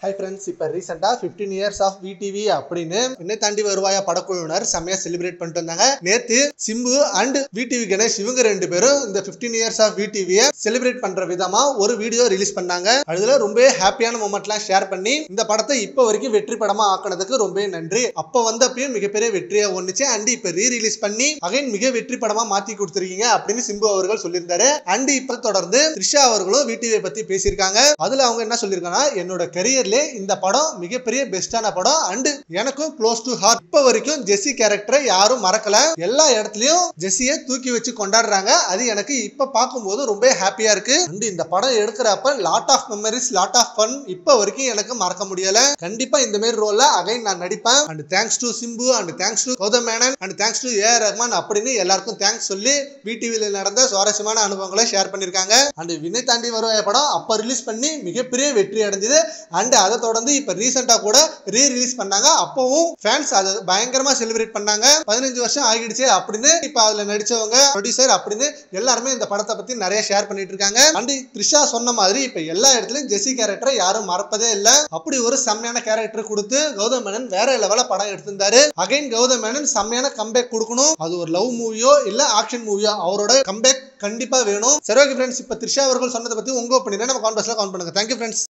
Hi friends, இப்போ ரீசெண்டா 15 years of VTV அப்படின்னு என்னை தாண்டி வருவாயா படக்குழுவினர் செம்மையா செலிப்ரேட் பண்ணிட்டு வந்தாங்க. நேத்து சிம்பு அண்ட் VTV கணேஷ் இவங்க ரெண்டு பேரும் இந்த 15 years of VTV செலிப்ரேட் பண்ற விதமா ஒரு வீடியோ ரிலீஸ் பண்ணாங்க. அதுல ரொம்ப ஹாப்பியான மொமெண்ட்லாம் ஷேர் பண்ணி இந்த படத்தை இப்போ வரைக்கும் வெற்றி படமா ஆக்குனதுக்கு ரொம்ப நன்றி. அப்ப வந்தப்பயும் மிகப்பெரிய வெற்றியா ஒண்ணுச்சு அண்ட் இப்ப ரீரிலீஸ் பண்ணி அகைன் மிக வெற்றி படமா மாத்தி கொடுத்துருக்கீங்க அப்படின்னு சிம்பு அவர்கள் சொல்லியிருந்தாரு. அண்ட் இப்ப தொடர்ந்து த்ரிஷா அவர்களும் VTV பத்தி பேசியிருக்காங்க. அதுல அவங்க என்ன சொல்லியிருக்காங்கன்னா, என்னோட கரியர்ல இந்த படம் மிகப்பெரிய பெஸ்டான படம் அண்ட் எனக்கும் க்ளோஸ் டு ஹார்ட். இப்ப வரைக்கும் ஜெஸ்ஸி கேரக்டரை யாரும் மறக்கல, எல்லா இடத்துலயும் ஜெஸ்ஸியை தூக்கி வச்சு கொண்டாடுறாங்க. அது எனக்கு இப்ப பார்க்கும்போது ரொம்ப ஹாப்பியா இருக்கு. அண்ட் இந்த படம் எடுக்கிறப்ப lot of memories, lot of fun இப்ப வரைக்கும் எனக்கு மறக்க முடியல. கண்டிப்பா இந்த மாதிரி ரோல்ல அகைன் நான் நடிப்பேன். And thanks to Simbu and thanks to Gautham Menon and thanks to A.R. Rahman அப்படின்னு எல்லாருக்கும் தேங்க்ஸ் சொல்லி VTVல நடந்த சுவாரஸ்யமான அனுபவங்களை ஷேர் பண்ணிருக்காங்க. அண்ட் வினை தாண்டி வருவாய படம் அப்ப ரிலீஸ் பண்ணி மிகப்பெரிய வெற்றி அடைஞ்சது. அண்ட் அதை தொடர்ந்து இப்ப ரீசெண்டா கூட ரீரிலீஸ் பண்ணாங்க. அப்பவும் ஃபேன்ஸ் அதை பயங்கரமா செலிப்ரேட் பண்ணாங்க. 15 வருஷம் ஆகிடுச்சு அப்படின்னு இப்ப அதுல நடிச்சவங்க, ப்ரொடியூசர் அப்படின்னு எல்லாருமே இந்த படத்தை பத்தி நிறைய ஷேர் பண்ணிட்டு இருக்காங்க. அண்ட் த்ரிஷா சொன்ன மாதிரி இப்ப எல்லா இடத்துலயும் ஜெஸ்ஸி கேரக்டரை யாரும் மறப்பதே இல்ல. அப்படி ஒரு செம்மையான கேரக்டர் கொடுத்து கௌதம் மேனன் வேற லெவல படம் எடுத்திருந்தாரு. அகைன் கௌதம் மேனன் செம்மையான கம்பேக் கொடுக்கணும். அது ஒரு லவ் மூவியோ இல்ல ஆக்ஷன் மூவியோ, அவரோட கம்பேக் கண்டிப்பா வேணும். சரி ஓகே ஃப்ரெண்ட்ஸ், இப்ப த்ரிஷா அவர்கள் சொன்னதை பத்தி உங்க ஒப்பீனியனை நம்ம கான்வர்ஸ்ல கமெண்ட் பண்ணுங்க. Thank you friends.